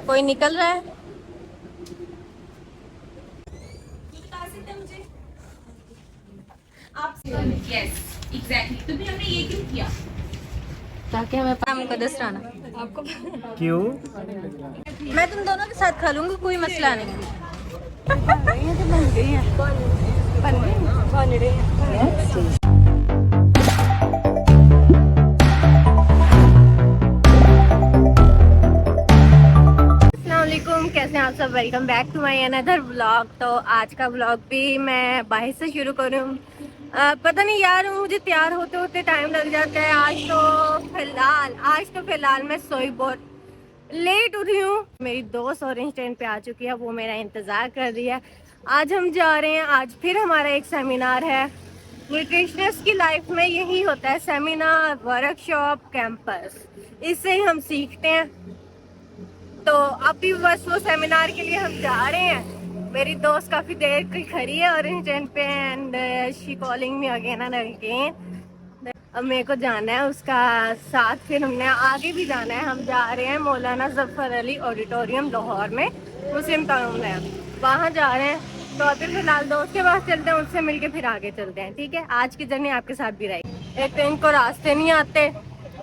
कोई निकल रहा है। यस एग्जैक्टली, तो भी हमने ये क्यों किया? ताकि हमें हमको दस्ताना आपको क्यों? मैं तुम दोनों के साथ खा लूंगी, कोई मसला नहीं। अस्सलामुअलैकुम, कैसे हैं आप सब। Welcome back to my another vlog. तो आज का व्लॉग भी मैं बाहर से शुरू करूँ। पता नहीं यार, मुझे तैयार होते होते टाइम लग जाता है। आज तो फिलहाल मैं सोई बहुत लेट उठी हूँ। मेरी दोस्त ऑरेंज स्टैंड पे आ चुकी है, वो मेरा इंतज़ार कर रही है। आज हम जा रहे हैं, आज फिर हमारा एक सेमिनार है। न्यूट्रिशनिस्ट की लाइफ में यही होता है, सेमिनार, वर्कशॉप, कैंपस, इससे ही हम सीखते हैं। तो अभी बस वो सेमिनार के लिए हम जा रहे हैं। मेरी दोस्त काफ़ी देर की खड़ी है ऑरेंज स्टैंड पे and she calling me again and again. अब मेरे को जाना है उसका साथ, फिर हमने आगे भी जाना है। हम जा रहे हैं मौलाना जफर अली ऑडिटोरियम लाहौर में, मुस्लिम टाउन है, वहाँ जा रहे हैं। तो अभी फिलहाल दोस्त के पास चलते हैं, उससे मिलके फिर आगे चलते हैं। ठीक है, आज की जर्नी आपके साथ भी रहेगी। एक तो इनको रास्ते नहीं आते,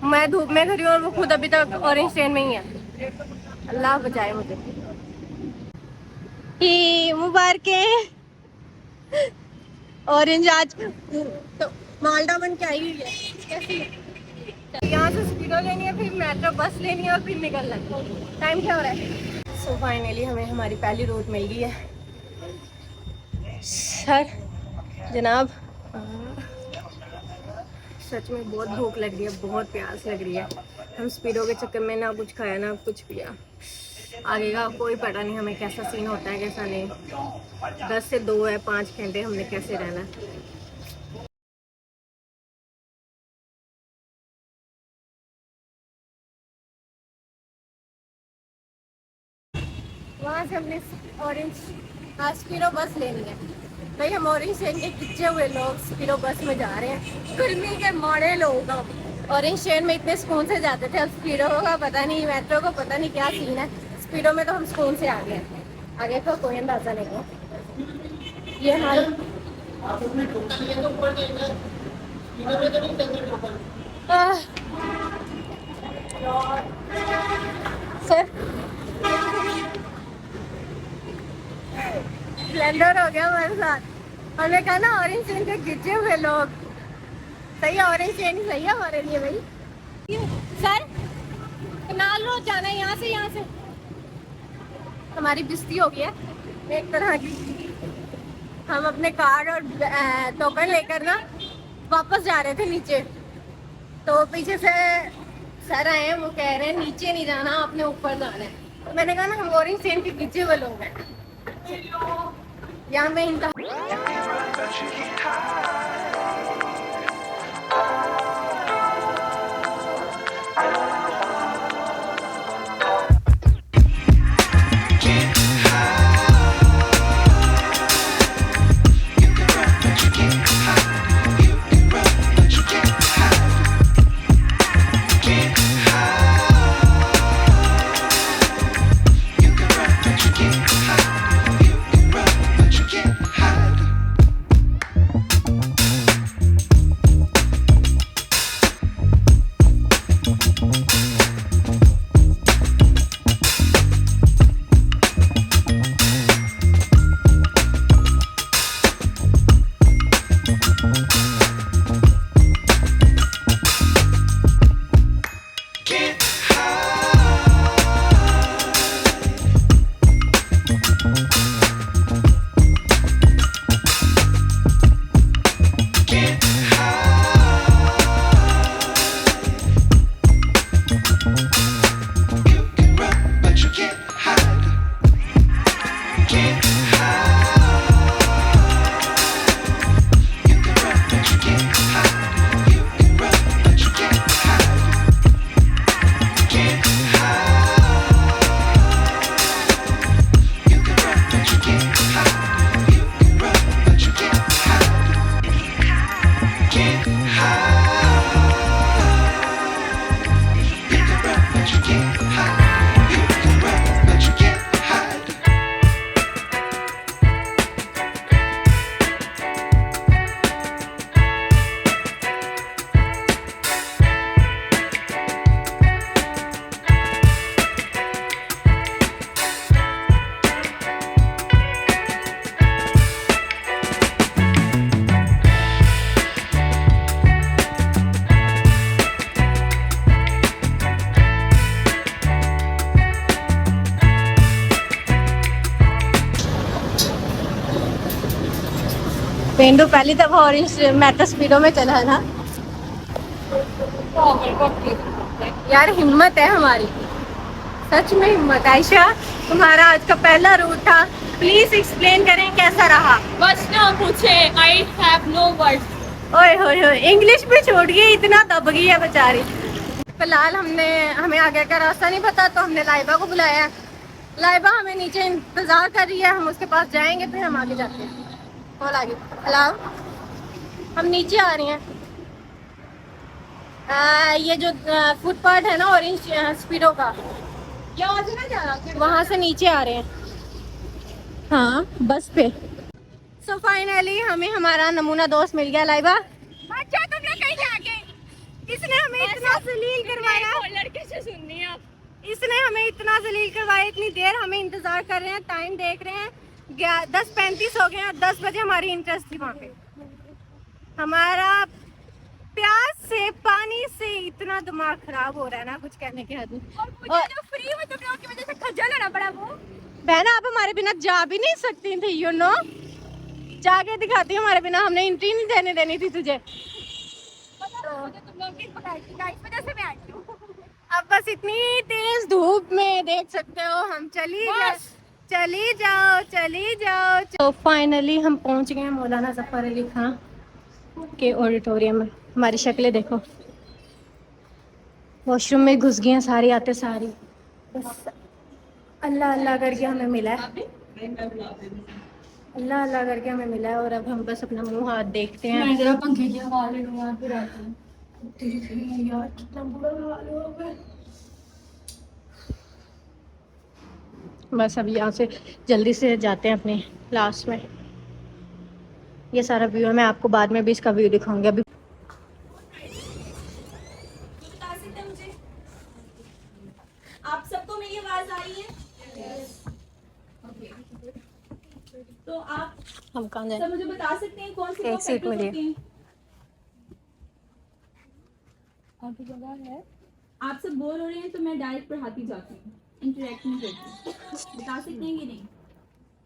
मैं धूप में खड़ी हूँ और वो खुद अभी तक ऑरेंज स्टैंड में ही है। अल्लाह बचाए मुझे। मुबारक ऑरेंज आज तो मालदा बन के आई हुई है। कैसी है? यहाँ से स्पीडो लेनी है, फिर मेट्रो बस लेनी है और फिर निकलना है। टाइम क्या हो रहा है? सो फाइनली हमें हमारी पहली रूट मिल गई है। सर जनाब, सच में बहुत भूख लग रही है, बहुत प्यास लग रही है। हम स्पीडो के चक्कर में ना कुछ खाया ना कुछ पिया। आगे का कोई पता नहीं हमें कैसा सीन होता है कैसा नहीं। 10 से 2 है, 5 घंटे हमने कैसे रहना है। वहाँ से हमने ऑरेंज स्पीडो बस लेनी है। भाई हम ऑरेंज शहर के खिंचे हुए लोग स्पीडो बस में जा रहे हैं, गर्मी के मारे लोग। अब ऑरेंज शहर में इतने सुकून से जाते थे, अब स्पीडो का पता नहीं, मेट्रो का पता नहीं क्या सीन है। स्पीडो में तो हम सुकून से आ गए, आगे का कोई अंदाजा नहीं है। ये हमारे सर स्प्लेंडर हो गया हमारे साथ। हमने कहा ना ऑरेंज चेन के खिंचे हुए लोग। सही है, ऑरेंज चेन ही सही है हमारे लिए भाई। सर कनाल रोड जाना है, यहाँ से हमारी बिस्ती हो गई है एक तरह की। हम अपने कार्ड और टोकन लेकर ना वापस जा रहे थे नीचे, तो पीछे से सर आए हैं, वो कह रहे हैं नीचे नहीं जाना, आपने ऊपर जाना है। तो मैंने कहा ना हम ऑरेंज चेन के खिंचे हुए लोग हैं। यहाँ में इनका पेंडू पहली दफा ऑरेंज मेट्रो स्पीडो में चला है ना। यार हिम्मत है हमारी, सच में हिम्मत। आयशा तुम्हारा आज का पहला रूट था, प्लीज एक्सप्लेन करें कैसा रहा। बस ना पूछे, आई हैव नो वर्ड्स। ओए होए होए, इंग्लिश भी छोड़ गई, इतना दब गई है बेचारी। फिलहाल हमें आगे का रास्ता नहीं पता, तो हमने लाइबा को बुलाया। लाइबा हमें नीचे इंतजार कर रही है, हम उसके पास जाएंगे फिर हम आगे जाते हैं। कॉल आगे। हेलो, हम नीचे आ रहे हैं। ये जो फुटपाथ है ना ऑरेंज स्पीडो का, वहाँ से नीचे आ रहे हैं। हाँ बस पे। सो फाइनली हमें हमारा नमूना दोस्त मिल गया। लाइबा अच्छा तुम लोग कहीं जाके, इसने हमें इतना जलील करवाया। लड़के से सुननी है, इसने हमें इतना जलील करवाया, इतनी देर हमें इंतजार कर रहे हैं। टाइम देख रहे हैं 10:35 हो गए हैं। 10 बजे हमारी इंटरेस्ट थी वहाँ पे। हमारा प्यास से, पानी से इतना दिमाग खराब हो रहा है ना, कुछ कहने की हद नहीं। और तो फ्री में तुम लोगों की वजह से खज्जल होना पड़ा। वो बहना आप हमारे बिना जा भी नहीं सकती थी, यू नो। जाके दिखाती हमारे बिना, हमने एंट्री नहीं देने देनी थी तुझे। तुम लोगों की वजह से मैं आई हूँ। अब बस इतनी तेज धूप में देख सकते हो हम चली जाओ। तो फाइनली हम पहुंच गए मौलाना जफर अली खां के ऑडिटोरियम में। हमारी शक्लें देखो, वॉशरूम में घुस गई हैं सारी आते सारी। बस अल्लाह अल्लाह करके हमें मिला है, अल्लाह अल्लाह करके हमें मिला है। और अब हम बस अपना मुंह हाथ देखते हैं। मैं जरा पंखे की हवा ले लूँ यार, फिर आती हूँ। यार कितना बुरा हाल हो गया। बस अब यहाँ से जल्दी से जाते हैं अपने क्लास में। ये सारा व्यू है, मैं आपको बाद में भी इसका व्यू दिखाऊंगी। अभी बता सकते हैं मुझे, आप सबको मेरी आवाज आ रही है? तो आप हम कहाँ जाएं? सब मुझे बता सकते हैं कौन सी एक सीट मिली है। आपकी जगह है। आप सब बोर हो रहे हैं तो मैं डायरेक्ट पढ़ाती जाती हूँ, इंटरेक्ट नहीं करती। बता सकते हैं कि नहीं?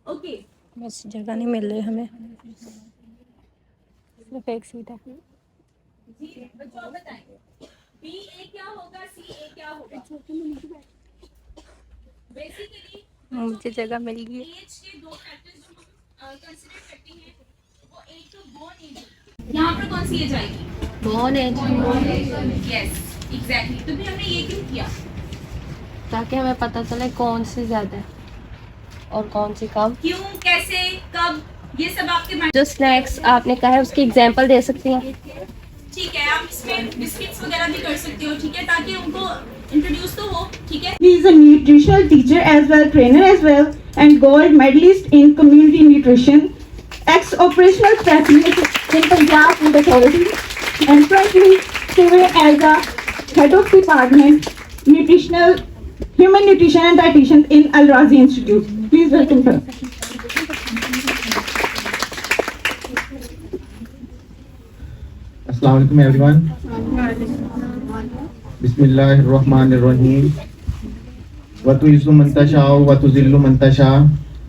ओके बस जगह नहीं मिल रही हमें, सिर्फ एक सीट है। जी बच्चों आप बताएं, बी ए क्या होगा, सी ए क्या होगा? बेसिकली मुझे जगह मिल गई। एज के दो फैक्टर्स जो हम कंसीडर करते हैं, वो एक तो बोर्न एज। यहाँ पर कौन सी एज आएगी? Born edge. Yes exactly. तो भी हमने ये क्यों किया? ताकि हमें पता चले कौन सी ज्यादा है और कौन सी कम। क्यों, कैसे, कब, ये सब आपके माइंड। जो स्नैक्स आपने कहा है उसकी एग्जांपल दे सकती हैं? ठीक है, आप इसमें बिस्किट्स वगैरह भी कर सकते हो, ठीक है, ताकि उनको इंट्रोड्यूस तो हो, ठीक है। He is a nutritional teacher as well, trainer as well, and gold medalist in community nutrition, ex-operational specialist in Punjab Food Authority, and currently serving as the head of department nutritional, human nutrition and dietitian in Al Razi Institute. Please welcome her. अस्सलाम वालेकुम everyone. बिस्मिल्लाहिर्रहमानिर्रहीम। वतुइज़्ज़ु मन तशाअ व तुज़िल्लु मन तशाअ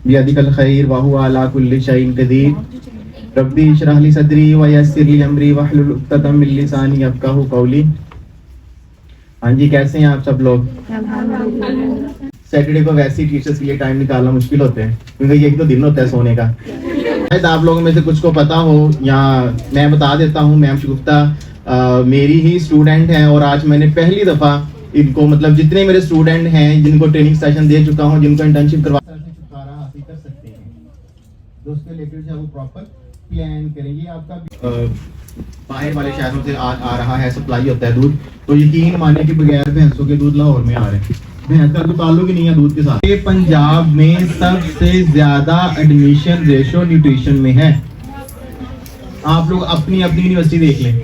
बियदिकल खैर व हुवा अला कुल्लि शैइन क़दीर। रब्बी इश्रह ली सदरी व यस्सिर ली अमरी वहलुल उक़दतम मिन लिसानी यफ़क़हू क़ौली। हाँ जी, कैसे हैं आप सब लोग? सैटरडे को वैसे ही टीचर्स के लिए टाइम निकालना मुश्किल होता है, क्योंकि ये एक तो दिन होता है सोने का। शायद आप लोगों में से कुछ को पता हो, या मैं बता देता हूँ, मैम शगुफ्ता मेरी ही स्टूडेंट हैं और आज मैंने पहली दफ़ा इनको, मतलब जितने मेरे स्टूडेंट हैं जिनको ट्रेनिंग सेशन दे चुका हूँ, जिनको इंटर्नशिप करवा छुटकारा हासिल कर सकते हैं। दोस्तों रिलेटेड है वो प्रॉपर प्लान करेंगे। आपका बाहर वाले शहरों से आ रहा है, सप्लाई होता है दूध, तो यकीन माने कि बगैर भैंसों के दूध लाहौर में आ रहे हैं। भैंस का तो ताल्लुक ही नहीं है दूध के साथ। ये पंजाब में सबसे ज्यादा एडमिशन रेशो न्यूट्रिशन में है। आप लोग अपनी अपनी यूनिवर्सिटी देख लें,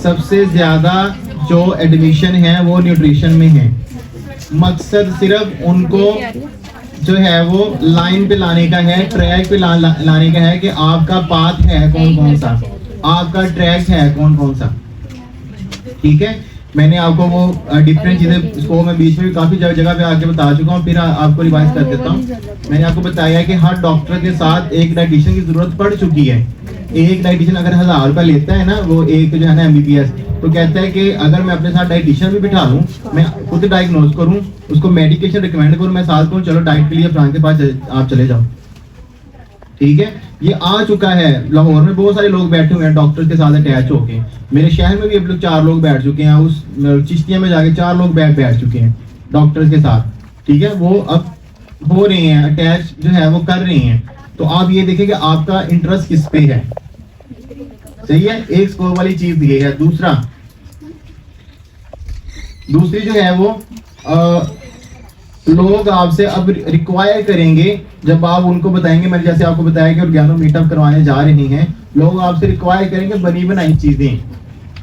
सबसे ज्यादा जो एडमिशन है वो न्यूट्रिशन में है। मकसद सिर्फ उनको जो है वो लाइन पे लाने का है, ट्रैक पे लाने का है कि आपका पाथ है कौन कौन सा, आपका ट्रैक है कौन कौन सा, ठीक है। मैंने आपको वो डिफरेंट चीजें इसको मैं बीच में भी काफी जगह पे आके बता चुका हूँ, फिर आपको रिवाइज कर देता हूँ। मैंने आपको बताया कि हर डॉक्टर के साथ एक डाइटिशियन की जरूरत पड़ चुकी है। एक डाइटिशियन अगर 1000 रुपया लेता है ना, वो एक जो है ना MBBS, तो कहता है कि अगर मैं अपने साथ डाइटिशियन भी बिठा लूँ, मैं खुद डायग्नोज करूँ, उसको मेडिकेशन रिकमेंड करूँ, मैं साथ कहूँ चलो डाइट के लिए फ्रांस के पास आप चले जाओ, ठीक है। ये आ चुका है। लाहौर में बहुत सारे लोग बैठे हुए हैं डॉक्टर के साथ अटैच होके। मेरे शहर में भी अब लोग 4 लोग बैठ चुके हैं, उस चिश्तिया में जाके 4 लोग बैठ चुके हैं डॉक्टर्स के साथ, ठीक है। वो अब हो रहे हैं अटैच जो है वो कर रहे हैं। तो आप ये देखें कि आपका इंटरेस्ट किस पे है, सही है। एक स्कोर वाली चीज ये है। दूसरी जो है वो लोग आपसे अब रिक्वायर करेंगे, जब आप उनको बताएंगे, मैंने जैसे आपको बताया कि ऑर्गेनो मीटअप करवाने जा रहे हैं, लोग आपसे रिक्वायर करेंगे बनी बनाई चीजें।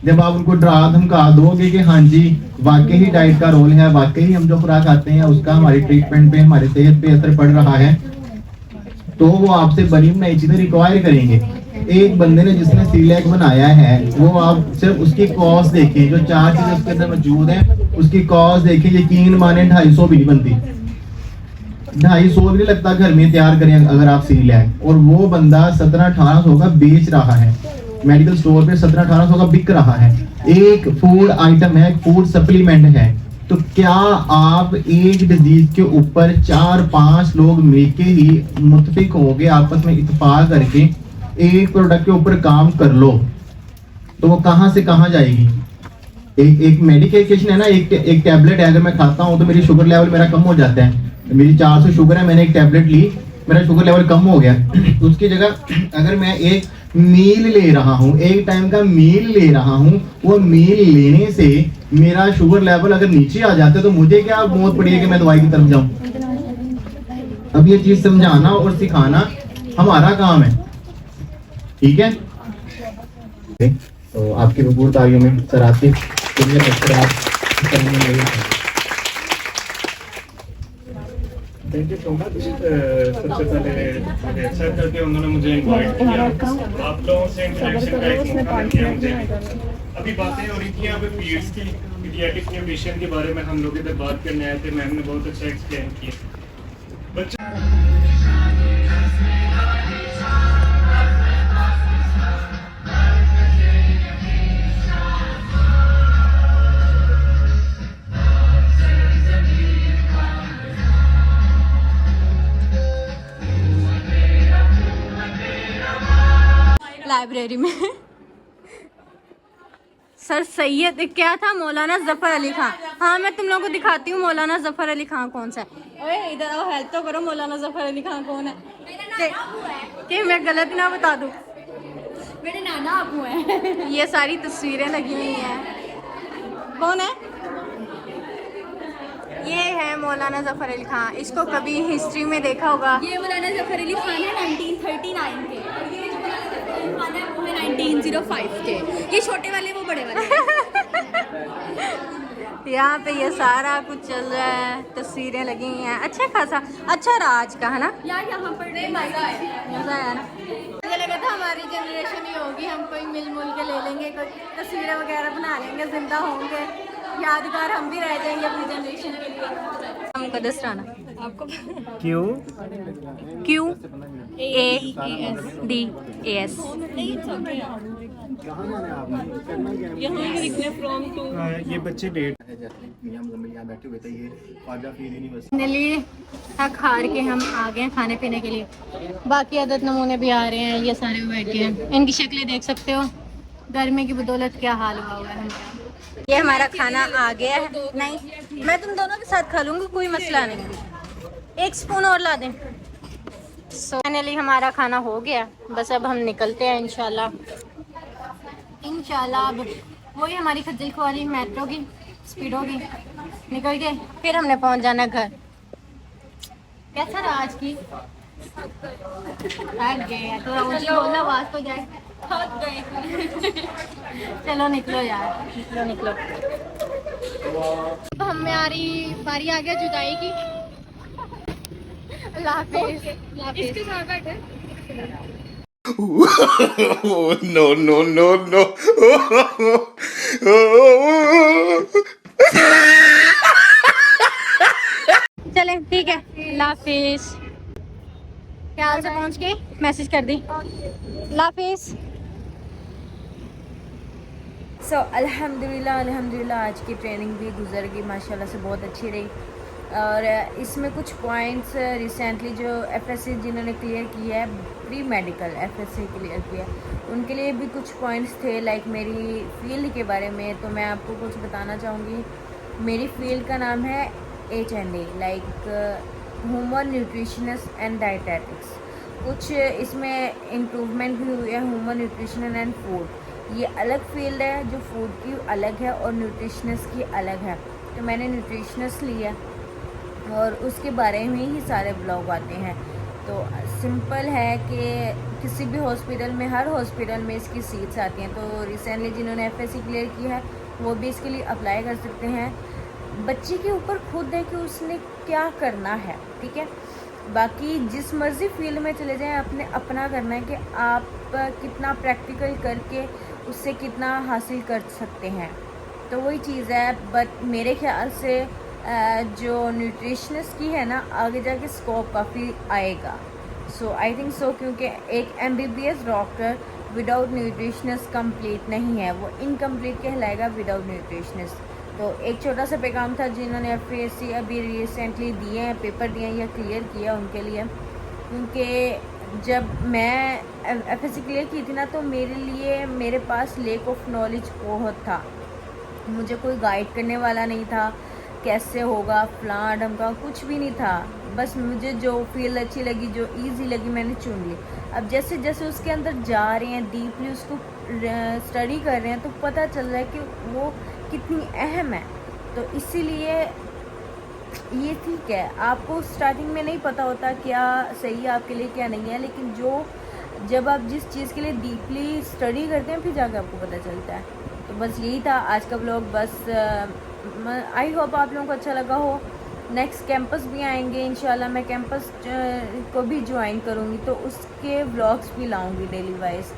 जब आप उनको डरा धमका दोगे कि हाँ जी वाकई ही डाइट का रोल है, वाकई ही हम जो खुराक खाते हैं उसका हमारी ट्रीटमेंट पे, हमारी सेहत पे असर पड़ रहा है, तो वो आपसे बनी बनाई चीजें रिक्वायर करेंगे। एक बंदे ने जिसने सीलेक बनाया है, वो आप सिर्फ उसकी कॉस्ट देखें, जो 4 चीजें उसके अंदर मौजूद है उसकी कॉस्ट देखें, यकीन माने 250 भी नहीं बनती, 250 भी नहीं लगता घर में तैयार करें अगर आप सीलेक। और वो बंदा 1700-1800 का बेच रहा है मेडिकल स्टोर पे, 1700-1800 का बिक रहा है। एक फूड आइटम है, फूड सप्लीमेंट है। तो क्या आप एक डिजीज के ऊपर 4-5 लोग मिलके ही मुत्तफिक होगे, आपस में इत्तेफाक करके एक प्रोडक्ट के ऊपर काम कर लो, तो वो कहां से कहां जाएगी। एक मेडिकेशन है ना, एक टैबलेट है, अगर मैं खाता हूं तो मेरी शुगर लेवल मेरा कम हो जाता है। मेरी 400 शुगर है, मैंने एक टैबलेट ली, मेरा शुगर लेवल कम हो गया। उसकी जगह अगर मैं एक मील ले रहा हूँ, एक टाइम का मील ले रहा हूँ, वो मील लेने से मेरा शुगर लेवल अगर नीचे आ जाता है तो मुझे क्या मौत पड़ी है कि मैं दवाई की तरफ जाऊं। अब ये चीज समझाना और सिखाना हमारा काम है, ठीक है। तो आपकी भरपूर तालियों में सर आपकी थैंक यू सो मच। सबसे पहले मुझे अच्छा लगा कि उन्होंने मुझे इनवाइट किया, आप लोगों से इंटरेक्शन का एक मौका दिया मुझे। अभी बातें हो रही थी यहाँ पे पीरियड्स की, पीडियाट्रिक न्यूट्रिशन के बारे में हम लोग इधर बात करने आए थे। मैम ने बहुत अच्छा एक्सप्लेन किया। बच्चा लाइब्रेरी में सर सैयद क्या था, मौलाना जफर अली खान। हाँ मैं तुम लोगों को दिखाती हूँ मौलाना जफर अली खान कौन सा है। ओए इधर आओ, हेल्प तो करो, मौलाना जफर अली खान कौन है कि मैं गलत ना बता दूँ। मेरे नाना अबू हैं। ये सारी तस्वीरें लगी हुई हैं, कौन है ये है मौलाना जफर अली खान। इसको कभी हिस्ट्री में देखा होगा। ये मौलाना जफर अली खान है 1939 के, और ये जो मौलाना जफर अली खान है वो है 1905 के। ये छोटे वाले वो बड़े वाले यहाँ पे ये सारा कुछ चल रहा है, तस्वीरें लगी हुई हैं। अच्छा खासा अच्छा राज का है ना यार, यहाँ पर मजा आया ना। मुझे लगा था हमारी जनरेशन ही होगी, हम कोई मिल मुल के ले लेंगे, कोई तस्वीरें वगैरह बना लेंगे, जिंदा होंगे, यादगार हम भी रह जाएंगे अपनी जनरेशन के लिए। हमको दस राना आपको QADAS ये बच्चे डेट बैठे हुए थे, ये ख्वाजा फील यूनिवर्सिटी फाइनली थक हार के हम आ गए खाने पीने के लिए। बाकी अदद नमूने भी आ रहे हैं, ये सारे बैठ के हैं, इनकी शक्लें देख सकते हो, गर्मी की बदौलत क्या हाल हुआ हुआ है। ये हमारा खाना आ गया है। नहीं मैं तुम दोनों के साथ खा लूँगी, कोई मसला नहीं, एक स्पून और ला दें। सो फाइनली हमारा खाना हो गया, बस अब हम निकलते हैं इंशाल्लाह। अब वही हमारी खज्जल खुआरी मेट्रो की स्पीड होगी, निकल के फिर हमने पहुंच जाना घर। कैसा रहा आज की? थक गए तो बोलना, आवाज तो जाए, थक गए। चलो निकलो यार, निकलो। तो हमारी बारी आ गया जुदाई की। अल्लाह हाफिज़। इसके साथ बैठे no, no, no, no. चले ठीक है, अल्लाह हाफिज। ख्याल से पहुंच के मैसेज कर दी, अल्लाह हाफिज। सो अल्हम्दुलिल्लाह आज की ट्रेनिंग भी गुजर गई माशाल्लाह से, बहुत अच्छी रही। और इसमें कुछ पॉइंट्स रिसेंटली जो एफएससी जिन्होंने क्लियर किया है, प्री मेडिकल एफएससी क्लियर किया है, उनके लिए भी कुछ पॉइंट्स थे लाइक मेरी फील्ड के बारे में। तो मैं आपको कुछ बताना चाहूँगी। मेरी फील्ड का नाम है HND, like human nutritionist and dietetics. कुछ इसमें इम्प्रूवमेंट भी हुई है, ह्यूमन न्यूट्रिशन एंड फूड। ये अलग फील्ड है, जो फूड की अलग है और न्यूट्रिशनिस्ट की अलग है। तो मैंने न्यूट्रिशनिस्ट लिया और उसके बारे में ही सारे ब्लॉग आते हैं। तो सिंपल है कि किसी भी हॉस्पिटल में, हर हॉस्पिटल में इसकी सीट्स आती हैं। तो रिसेंटली जिन्होंने एफएससी क्लियर की है वो भी इसके लिए अप्लाई कर सकते हैं। बच्चे के ऊपर खुद है कि उसने क्या करना है, ठीक है। बाकी जिस मर्ज़ी फील्ड में चले जाएं, आपने अपना करना है कि आप कितना प्रैक्टिकल करके उससे कितना हासिल कर सकते हैं। तो वही चीज़ है। बट मेरे ख्याल से जो न्यूट्रिशनिस्ट की है ना, आगे जाके स्कोप काफ़ी आएगा। सो आई थिंक सो, क्योंकि एक MBBS doctor without nutritionist complete नहीं है, वो इनकम्प्लीट कहलाएगा विदाउट न्यूट्रिशनिस्ट। तो एक छोटा सा पैगाम था जिन्होंने FASC अभी रिसेंटली दिए हैं, पेपर दिए हैं या क्लियर किया उनके लिए। क्योंकि जब मैं FASC क्लियर की थी ना, तो मेरे लिए मेरे पास लेक ऑफ नॉलेज बहुत था। मुझे कोई गाइड करने वाला नहीं था, कैसे होगा फलां ढमका, कुछ भी नहीं था। बस मुझे जो फील्ड अच्छी लगी, जो इजी लगी, मैंने चुन ली। अब जैसे जैसे उसके अंदर जा रहे हैं, डीपली उसको स्टडी कर रहे हैं, तो पता चल रहा है कि वो कितनी अहम है। तो इसीलिए ये ठीक है, आपको स्टार्टिंग में नहीं पता होता क्या सही है आपके लिए क्या नहीं है, लेकिन जब आप जिस चीज़ के लिए डीपली स्टडी करते हैं फिर जाकर आपको पता चलता है। तो बस यही था आज का व्लॉग। बस आई होप आप लोगों को अच्छा लगा हो। नेक्स्ट कैंपस भी आएंगे इंशाल्लाह, मैं कैंपस को भी ज्वाइन करूँगी, तो उसके व्लॉग्स भी लाऊँगी डेली वाइज।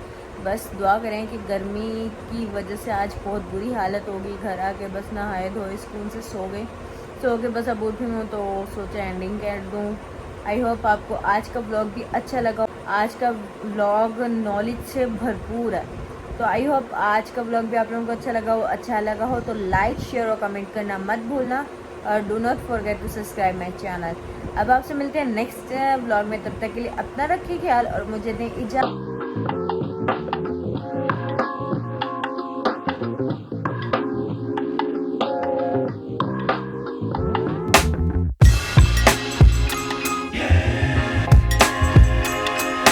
बस दुआ करें कि गर्मी की वजह से आज बहुत बुरी हालत होगी। घर आके बस नहाए धोए सुकून से सो के बस अब उठी हूँ, तो सोचा एंडिंग कर दूँ। आई होप आपको आज का व्लॉग भी अच्छा लगा। आज का व्लॉग नॉलेज से भरपूर है, तो आई होप आज का व्लॉग भी आप लोगों को अच्छा लगा हो तो लाइक, शेयर और कमेंट करना मत भूलना, और do not forget to subscribe my channel. अब आपसे मिलते हैं नेक्स्ट व्लॉग में, तब तक के लिए अपना रखिए ख्याल और मुझे दें इजाज़त।